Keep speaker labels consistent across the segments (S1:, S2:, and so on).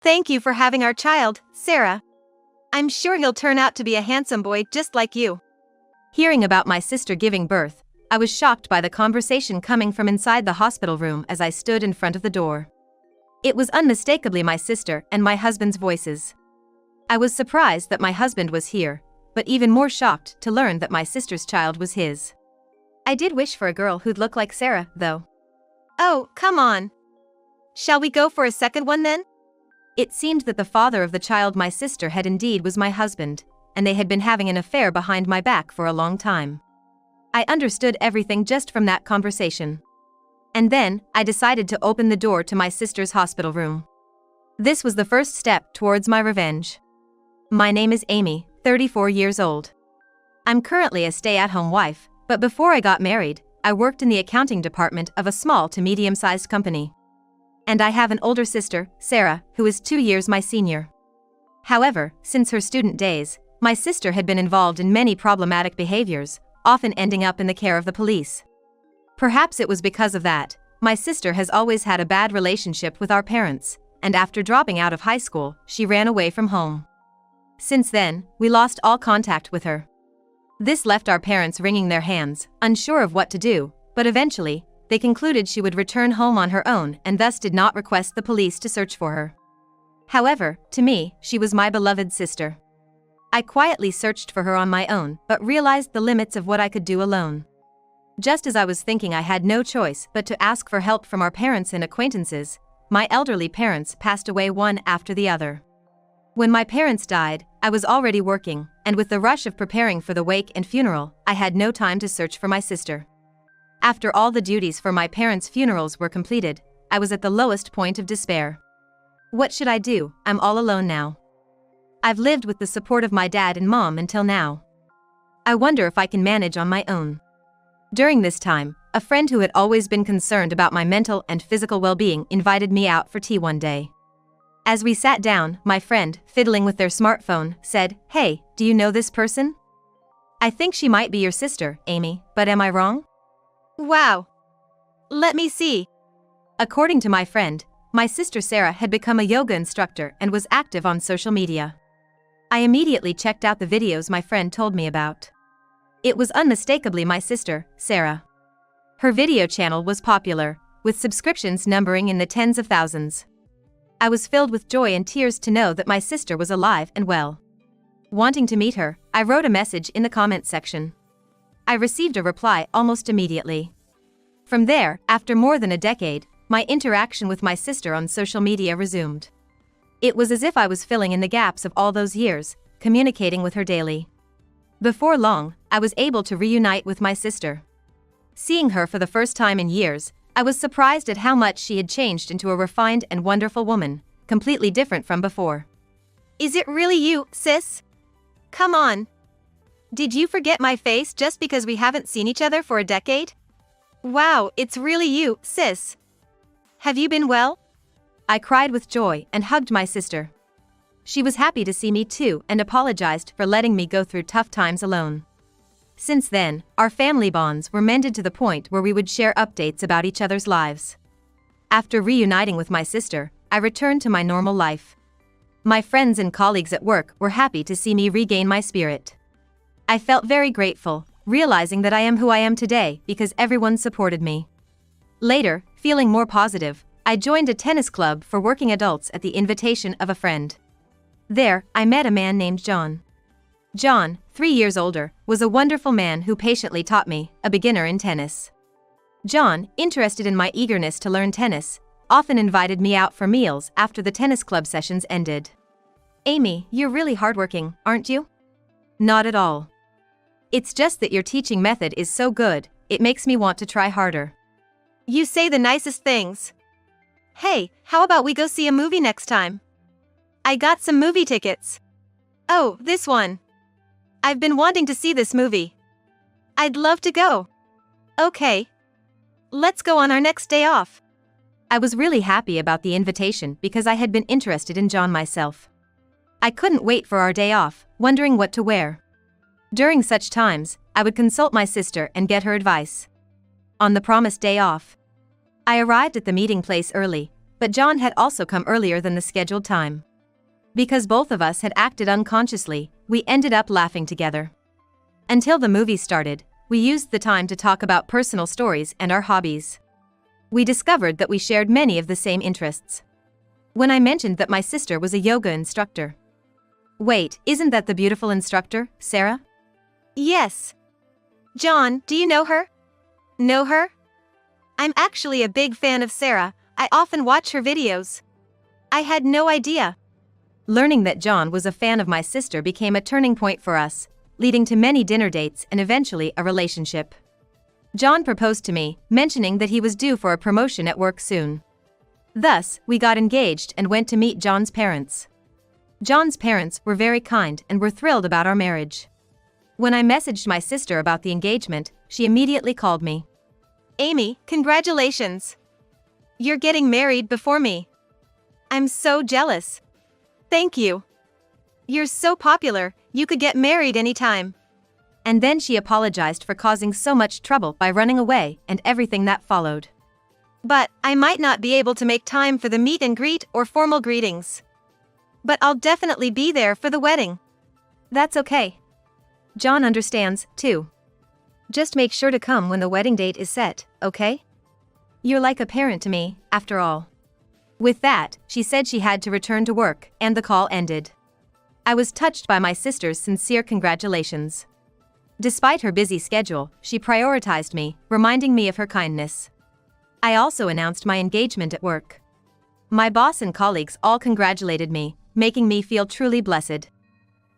S1: Thank you for having our child, Sarah. I'm sure he'll turn out to be a handsome boy just like you. Hearing about my sister giving birth, I was shocked by the conversation coming from inside the hospital room as I stood in front of the door. It was unmistakably my sister and my husband's voices. I was surprised that my husband was here, but even more shocked to learn that my sister's child was his. I did wish for a girl who'd look like Sarah, though. Oh, come on. Shall we go for a second one then? It seemed that the father of the child my sister had indeed was my husband, and they had been having an affair behind my back for a long time. I understood everything just from that conversation. And then, I decided to open the door to my sister's hospital room. This was the first step towards my revenge. My name is Amy, 34 years old. I'm currently a stay-at-home wife, but before I got married, I worked in the accounting department of a small to medium-sized company. And I have an older sister, Sarah, who is 2 years my senior. However, since her student days, my sister had been involved in many problematic behaviors, often ending up in the care of the police. Perhaps it was because of that, my sister has always had a bad relationship with our parents, and after dropping out of high school, she ran away from home. Since then, we lost all contact with her. This left our parents wringing their hands, unsure of what to do, but eventually, they concluded she would return home on her own and thus did not request the police to search for her. However, to me, she was my beloved sister. I quietly searched for her on my own, but realized the limits of what I could do alone. Just as I was thinking I had no choice but to ask for help from our parents and acquaintances, my elderly parents passed away one after the other. When my parents died, I was already working, and with the rush of preparing for the wake and funeral, I had no time to search for my sister. After all the duties for my parents' funerals were completed, I was at the lowest point of despair. What should I do? I'm all alone now. I've lived with the support of my dad and mom until now. I wonder if I can manage on my own. During this time, a friend who had always been concerned about my mental and physical well-being invited me out for tea one day. As we sat down, my friend, fiddling with their smartphone, said, "Hey, do you know this person? I think she might be your sister, Amy, but am I wrong?" Wow. Let me see. According to my friend, my sister Sarah had become a yoga instructor and was active on social media. I immediately checked out the videos my friend told me about. It was unmistakably my sister, Sarah. Her video channel was popular, with subscriptions numbering in the tens of thousands. I was filled with joy and tears to know that my sister was alive and well. Wanting to meet her, I wrote a message in the comment section. I received a reply almost immediately. From there, after more than a decade, my interaction with my sister on social media resumed. It was as if I was filling in the gaps of all those years, communicating with her daily. Before long, I was able to reunite with my sister. Seeing her for the first time in years, I was surprised at how much she had changed into a refined and wonderful woman, completely different from before. Is it really you, sis? Come on. Did you forget my face just because we haven't seen each other for a decade? Wow, it's really you, sis. Have you been well? I cried with joy and hugged my sister. She was happy to see me too and apologized for letting me go through tough times alone. Since then, our family bonds were mended to the point where we would share updates about each other's lives. After reuniting with my sister, I returned to my normal life. My friends and colleagues at work were happy to see me regain my spirit. I felt very grateful, realizing that I am who I am today because everyone supported me. Later, feeling more positive, I joined a tennis club for working adults at the invitation of a friend. There, I met a man named John. John, 3 years older, was a wonderful man who patiently taught me, a beginner in tennis. John, interested in my eagerness to learn tennis, often invited me out for meals after the tennis club sessions ended. Amy, you're really hardworking, aren't you? Not at all. It's just that your teaching method is so good, it makes me want to try harder. You say the nicest things. Hey, how about we go see a movie next time? I got some movie tickets. Oh, this one. I've been wanting to see this movie. I'd love to go. Okay. Let's go on our next day off. I was really happy about the invitation because I had been interested in John myself. I couldn't wait for our day off, wondering what to wear. During such times, I would consult my sister and get her advice. On the promised day off, I arrived at the meeting place early, But John had also come earlier than the scheduled time. Because both of us had acted unconsciously, we ended up laughing together. Until the movie started, we used the time to talk about personal stories and our hobbies. We discovered that we shared many of the same interests. When I mentioned that my sister was a yoga instructor. Wait, isn't that the beautiful instructor, Sarah?
S2: Yes. John, do you know her? Know her? I'm actually a big fan of Sarah. I often watch her videos. I had no idea.
S1: Learning that John was a fan of my sister became a turning point for us, leading to many dinner dates and eventually a relationship. John proposed to me, mentioning that he was due for a promotion at work soon. Thus, we got engaged and went to meet John's parents. John's parents were very kind and were thrilled about our marriage. When I messaged my sister about the engagement, she immediately called me.
S2: Amy, congratulations. You're getting married before me. I'm so jealous. Thank you. You're so popular, you could get married anytime.
S1: And then she apologized for causing so much trouble by running away and everything that followed.
S2: But I might not be able to make time for the meet and greet or formal greetings. But I'll definitely be there for the wedding.
S1: That's okay. John understands, too. Just make sure to come when the wedding date is set, okay? You're like a parent to me, after all. With that, she said she had to return to work, and the call ended. I was touched by my sister's sincere congratulations. Despite her busy schedule, she prioritized me, reminding me of her kindness. I also announced my engagement at work. My boss and colleagues all congratulated me, making me feel truly blessed.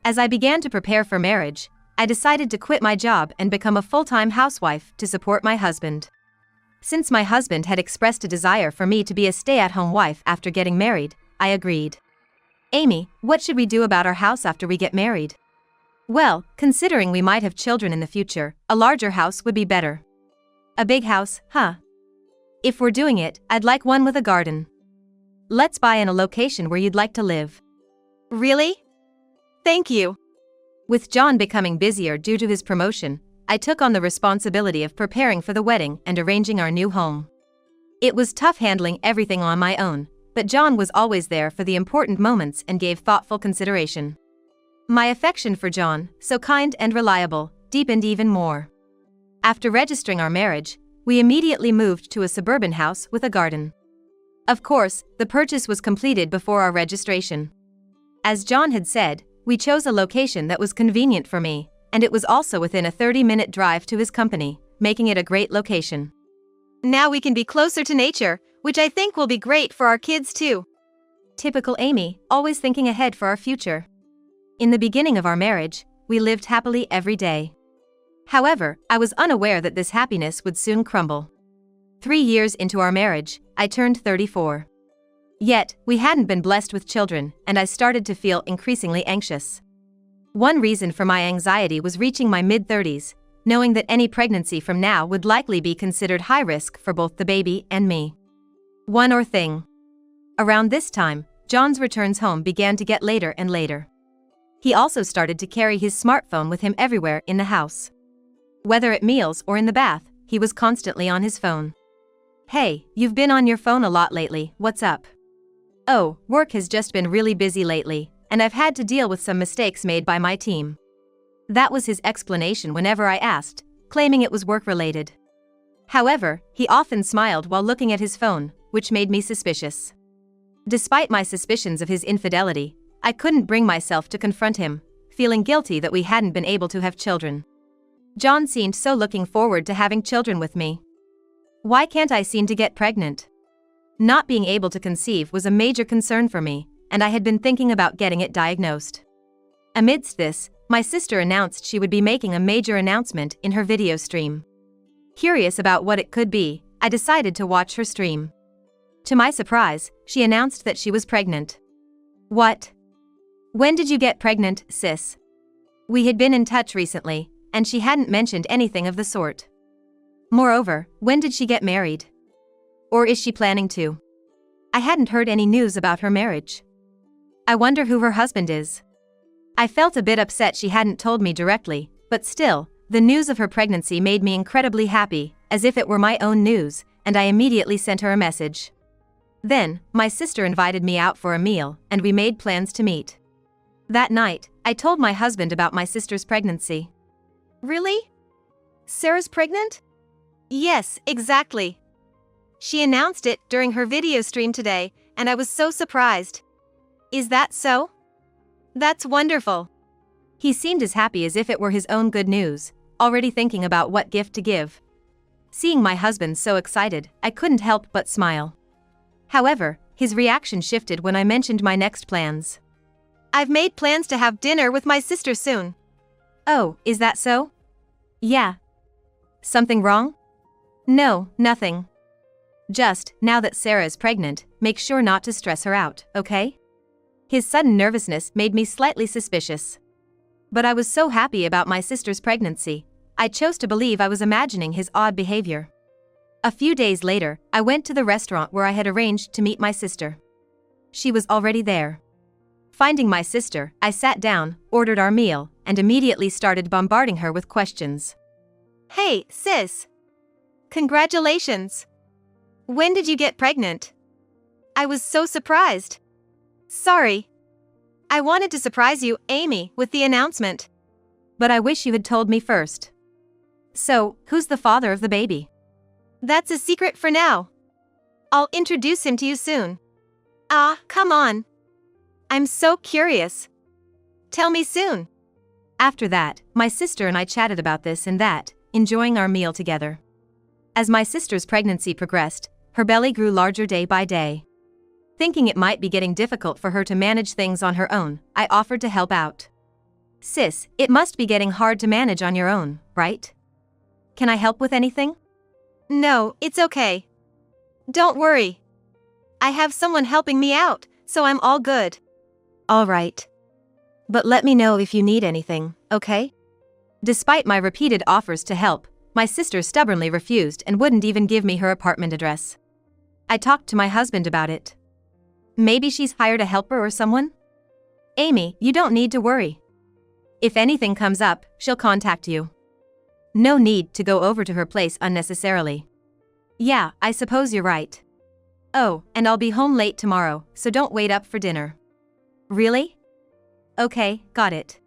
S1: As I began to prepare for marriage, I decided to quit my job and become a full-time housewife to support my husband. Since my husband had expressed a desire for me to be a stay-at-home wife after getting married, I agreed. Amy, what should we do about our house after we get married? Well, considering we might have children in the future, a larger house would be better. A big house, huh? If we're doing it, I'd like one with a garden. Let's buy in a location where you'd like to live.
S2: Really? Thank you.
S1: With John becoming busier due to his promotion, I took on the responsibility of preparing for the wedding and arranging our new home. It was tough handling everything on my own, but John was always there for the important moments and gave thoughtful consideration. My affection for John, so kind and reliable, deepened even more. After registering our marriage, we immediately moved to a suburban house with a garden. Of course, the purchase was completed before our registration. As John had said, we chose a location that was convenient for me, and it was also within a 30-minute drive to his company, making it a great location.
S2: Now we can be closer to nature, which I think will be great for our kids too.
S1: Typical Amy, always thinking ahead for our future. In the beginning of our marriage, we lived happily every day. However, I was unaware that this happiness would soon crumble. 3 years into our marriage, I turned 34. Yet, we hadn't been blessed with children, and I started to feel increasingly anxious. One reason for my anxiety was reaching my mid-30s, knowing that any pregnancy from now would likely be considered high risk for both the baby and me. One more thing. Around this time, John's returns home began to get later and later. He also started to carry his smartphone with him everywhere in the house. Whether at meals or in the bath, he was constantly on his phone. Hey, you've been on your phone a lot lately, what's up? Oh, work has just been really busy lately, and I've had to deal with some mistakes made by my team. That was his explanation whenever I asked, claiming it was work-related. However, he often smiled while looking at his phone, which made me suspicious. Despite my suspicions of his infidelity, I couldn't bring myself to confront him, feeling guilty that we hadn't been able to have children. John seemed so looking forward to having children with me. Why can't I seem to get pregnant? Not being able to conceive was a major concern for me, and I had been thinking about getting it diagnosed. Amidst this, my sister announced she would be making a major announcement in her video stream. Curious about what it could be, I decided to watch her stream. To my surprise, she announced that she was pregnant. What? When did you get pregnant, sis? We had been in touch recently, and she hadn't mentioned anything of the sort. Moreover, when did she get married? Or is she planning to? I hadn't heard any news about her marriage. I wonder who her husband is. I felt a bit upset she hadn't told me directly, but still, the news of her pregnancy made me incredibly happy, as if it were my own news, and I immediately sent her a message. Then, my sister invited me out for a meal, and we made plans to meet. That night, I told my husband about my sister's pregnancy.
S2: Really? Sarah's pregnant? Yes, exactly. She announced it during her video stream today, and I was so surprised. Is that so? That's wonderful.
S1: He seemed as happy as if it were his own good news, already thinking about what gift to give. Seeing my husband so excited, I couldn't help but smile. However, his reaction shifted when I mentioned my next plans.
S2: I've made plans to have dinner with my sister soon.
S1: Oh, is that so? Yeah. Something wrong? No, nothing. Just, now that Sarah is pregnant, make sure not to stress her out, okay? His sudden nervousness made me slightly suspicious. But I was so happy about my sister's pregnancy, I chose to believe I was imagining his odd behavior. A few days later, I went to the restaurant where I had arranged to meet my sister. She was already there. Finding my sister, I sat down, ordered our meal, and immediately started bombarding her with questions.
S2: Hey, sis. Congratulations. When did you get pregnant? I was so surprised. Sorry. I wanted to surprise you, Amy, with the announcement.
S1: But I wish you had told me first. So, who's the father of the baby?
S2: That's a secret for now. I'll introduce him to you soon. Ah, come on. I'm so curious. Tell me soon.
S1: After that, my sister and I chatted about this and that, enjoying our meal together. As my sister's pregnancy progressed, her belly grew larger day by day. Thinking it might be getting difficult for her to manage things on her own, I offered to help out. Sis, it must be getting hard to manage on your own, right? Can I help with anything?
S2: No, it's okay. Don't worry. I have someone helping me out, so I'm all good.
S1: All right. But let me know if you need anything, okay? Despite my repeated offers to help, my sister stubbornly refused and wouldn't even give me her apartment address. I talked to my husband about it. Maybe she's hired a helper or someone? Amy, you don't need to worry. If anything comes up, she'll contact you. No need to go over to her place unnecessarily. Yeah, I suppose you're right. Oh, and I'll be home late tomorrow, so don't wait up for dinner. Really? Okay, got it.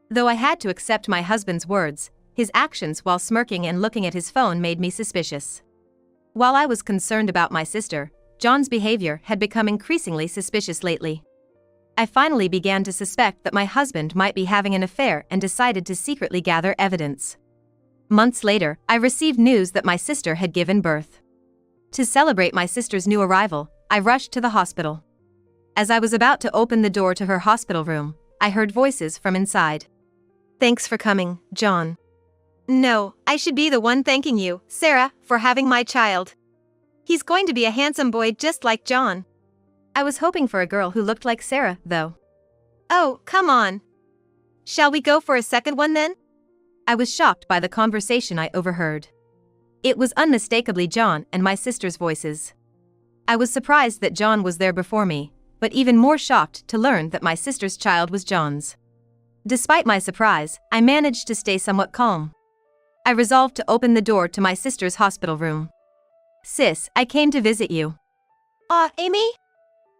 S1: Though I had to accept my husband's words, his actions while smirking and looking at his phone made me suspicious. While I was concerned about my sister, John's behavior had become increasingly suspicious lately. I finally began to suspect that my husband might be having an affair and decided to secretly gather evidence. Months later, I received news that my sister had given birth. To celebrate my sister's new arrival, I rushed to the hospital. As I was about to open the door to her hospital room, I heard voices from inside.
S2: Thanks for coming, John. No, I should be the one thanking you, Sarah, for having my child. He's going to be a handsome boy just like John.
S1: I was hoping for a girl who looked like Sarah, though.
S2: Oh, come on. Shall we go for a second one then?
S1: I was shocked by the conversation I overheard. It was unmistakably John and my sister's voices. I was surprised that John was there before me, but even more shocked to learn that my sister's child was John's. Despite my surprise, I managed to stay somewhat calm. I resolved to open the door to my sister's hospital room. Sis, I came to visit you.
S2: Amy?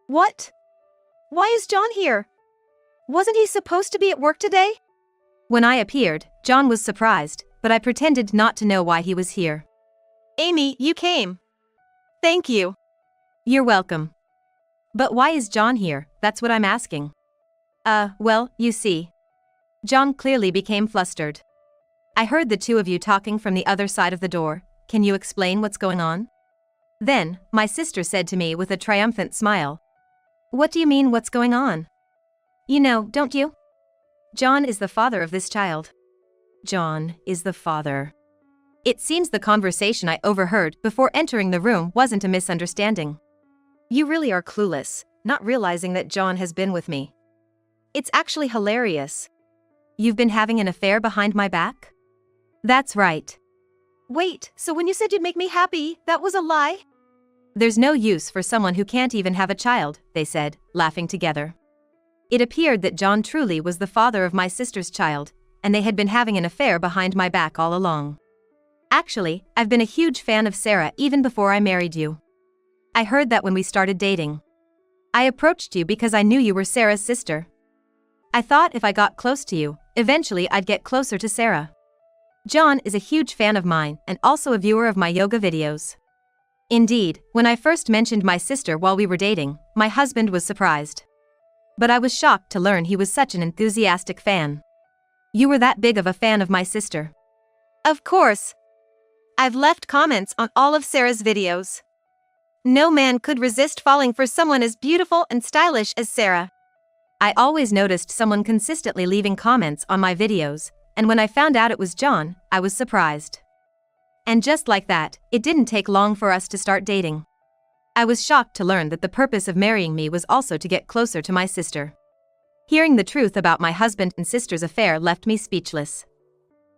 S2: What? Why is John here? Wasn't he supposed to be at work today?
S1: When I appeared, John was surprised, but I pretended not to know why he was here.
S2: Amy, you came. Thank you.
S1: You're welcome. But why is John here? That's what I'm asking. Well, you see. John clearly became flustered. I heard the two of you talking from the other side of the door. Can you explain what's going on? Then, my sister said to me with a triumphant smile. What do you mean what's going on? You know, don't you? John is the father of this child. John is the father. It seems the conversation I overheard before entering the room wasn't a misunderstanding. You really are clueless, not realizing that John has been with me. It's actually hilarious. You've been having an affair behind my back? That's right.
S2: Wait, so when you said you'd make me happy, that was a lie?
S1: There's no use for someone who can't even have a child, they said, laughing together. It appeared that John truly was the father of my sister's child, and they had been having an affair behind my back all along. Actually, I've been a huge fan of Sarah even before I married you. I heard that when we started dating. I approached you because I knew you were Sarah's sister. I thought if I got close to you, eventually I'd get closer to Sarah. John is a huge fan of mine and also a viewer of my yoga videos. Indeed, when I first mentioned my sister while we were dating, my husband was surprised. But I was shocked to learn he was such an enthusiastic fan. You were that big of a fan of my sister.
S2: Of course. I've left comments on all of Sarah's videos. No man could resist falling for someone as beautiful and stylish as Sarah.
S1: I always noticed someone consistently leaving comments on my videos, and when I found out it was John, I was surprised. And just like that, it didn't take long for us to start dating. I was shocked to learn that the purpose of marrying me was also to get closer to my sister. Hearing the truth about my husband and sister's affair left me speechless.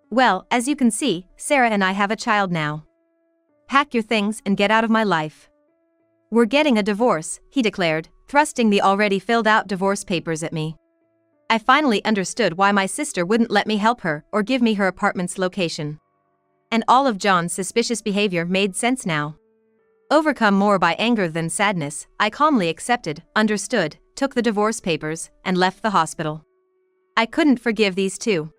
S1: Well, as you can see, Sarah and I have a child now. Pack your things and get out of my life. We're getting a divorce, he declared, thrusting the already filled-out divorce papers at me. I finally understood why my sister wouldn't let me help her or give me her apartment's location. And all of John's suspicious behavior made sense now. Overcome more by anger than sadness, I calmly accepted, understood, took the divorce papers, and left the hospital. I couldn't forgive these two.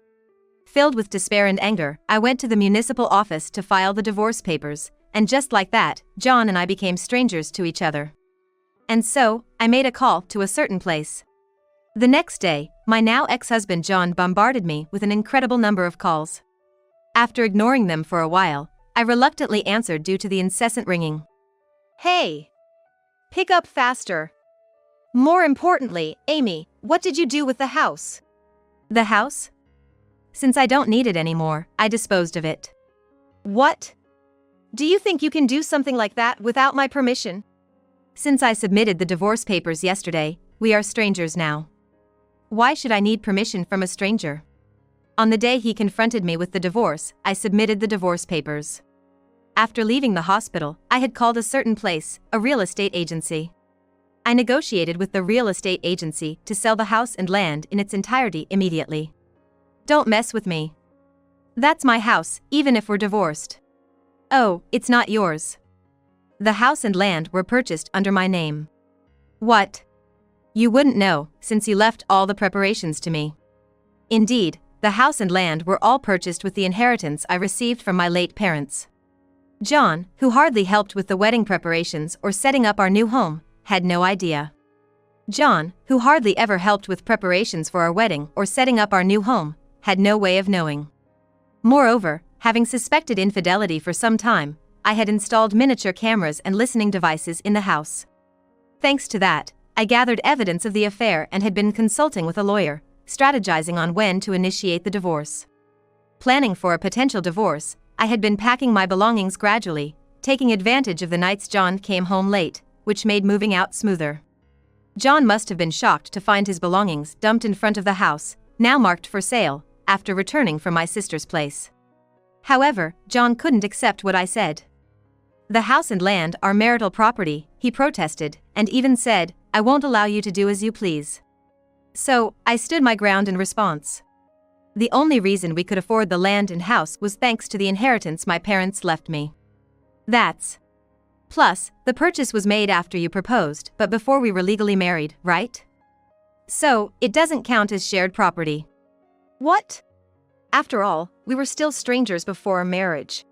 S1: Filled with despair and anger, I went to the municipal office to file the divorce papers, and just like that, John and I became strangers to each other. And so, I made a call to a certain place. The next day, my now ex-husband John bombarded me with an incredible number of calls. After ignoring them for a while, I reluctantly answered due to the incessant ringing.
S2: Hey! Pick up faster. More importantly, Amy, what did you do with the house?
S1: The house? Since I don't need it anymore, I disposed of it.
S2: What? Do you think you can do something like that without my permission?
S1: Since I submitted the divorce papers yesterday, we are strangers now. Why should I need permission from a stranger? On the day he confronted me with the divorce, I submitted the divorce papers. After leaving the hospital, I had called a certain place, a real estate agency. I negotiated with the real estate agency to sell the house and land in its entirety immediately. Don't mess with me. That's my house, even if we're divorced. Oh, it's not yours. The house and land were purchased under my name. What? You wouldn't know, since you left all the preparations to me. Indeed, the house and land were all purchased with the inheritance I received from my late parents. John, who hardly helped with the wedding preparations or setting up our new home, had no idea. John, who hardly ever helped with preparations for our wedding or setting up our new home, had no way of knowing. Moreover, having suspected infidelity for some time, I had installed miniature cameras and listening devices in the house. Thanks to that, I gathered evidence of the affair and had been consulting with a lawyer, strategizing on when to initiate the divorce. Planning for a potential divorce, I had been packing my belongings gradually, taking advantage of the nights John came home late, which made moving out smoother. John must have been shocked to find his belongings dumped in front of the house, now marked for sale, after returning from my sister's place. However, John couldn't accept what I said. The house and land are marital property, he protested, and even said, I won't allow you to do as you please. So, I stood my ground in response. The only reason we could afford the land and house was thanks to the inheritance my parents left me. That's. Plus, the purchase was made after you proposed, but before we were legally married, right? So, it doesn't count as shared property.
S2: What? After all, we were still strangers before our marriage.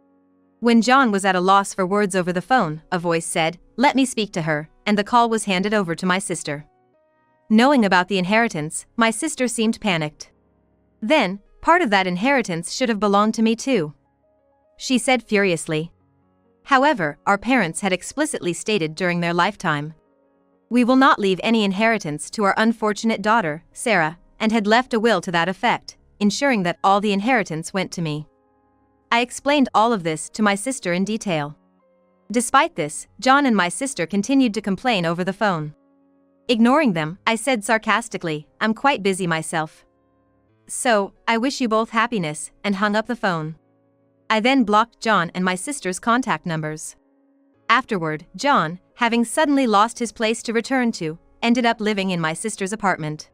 S1: When John was at a loss for words over the phone, a voice said, "Let me speak to her," and the call was handed over to my sister. Knowing about the inheritance, my sister seemed panicked. Then, part of that inheritance should have belonged to me too, she said furiously. However, our parents had explicitly stated during their lifetime, we will not leave any inheritance to our unfortunate daughter, Sarah, and had left a will to that effect, ensuring that all the inheritance went to me. I explained all of this to my sister in detail. Despite this, John and my sister continued to complain over the phone. Ignoring them, I said sarcastically, I'm quite busy myself. So, I wish you both happiness, and hung up the phone. I then blocked John and my sister's contact numbers. Afterward, John, having suddenly lost his place to return to, ended up living in my sister's apartment.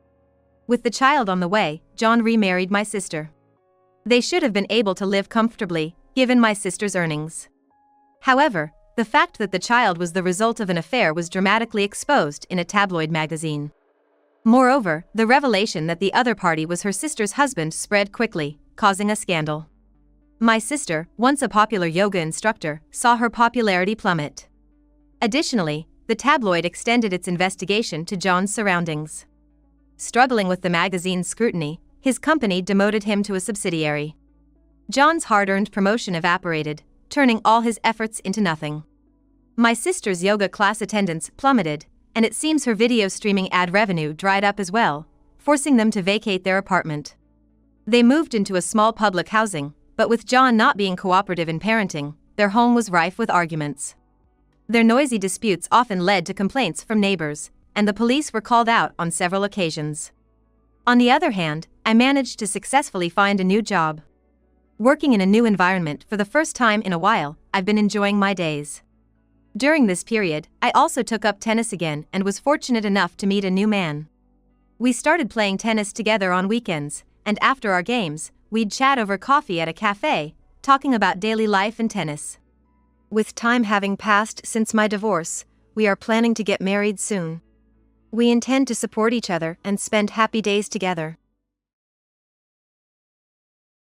S1: With the child on the way, John remarried my sister. They should have been able to live comfortably, given my sister's earnings. However, The fact that the child was the result of an affair was dramatically exposed in a tabloid magazine. Moreover, the revelation that the other party was her sister's husband spread quickly, causing a scandal. My sister, once a popular yoga instructor, saw her popularity plummet. Additionally, the tabloid extended its investigation to John's surroundings. Struggling with the magazine's scrutiny, his company demoted him to a subsidiary. John's hard-earned promotion evaporated, turning all his efforts into nothing. My sister's yoga class attendance plummeted, and it seems her video streaming ad revenue dried up as well, forcing them to vacate their apartment. They moved into a small public housing, but with John not being cooperative in parenting, their home was rife with arguments. Their noisy disputes often led to complaints from neighbors, and the police were called out on several occasions. On the other hand, I managed to successfully find a new job. Working in a new environment for the first time in a while, I've been enjoying my days. During this period, I also took up tennis again and was fortunate enough to meet a new man. We started playing tennis together on weekends, and after our games, we'd chat over coffee at a cafe, talking about daily life and tennis. With time having passed since my divorce, we are planning to get married soon. We intend to support each other and spend happy days together.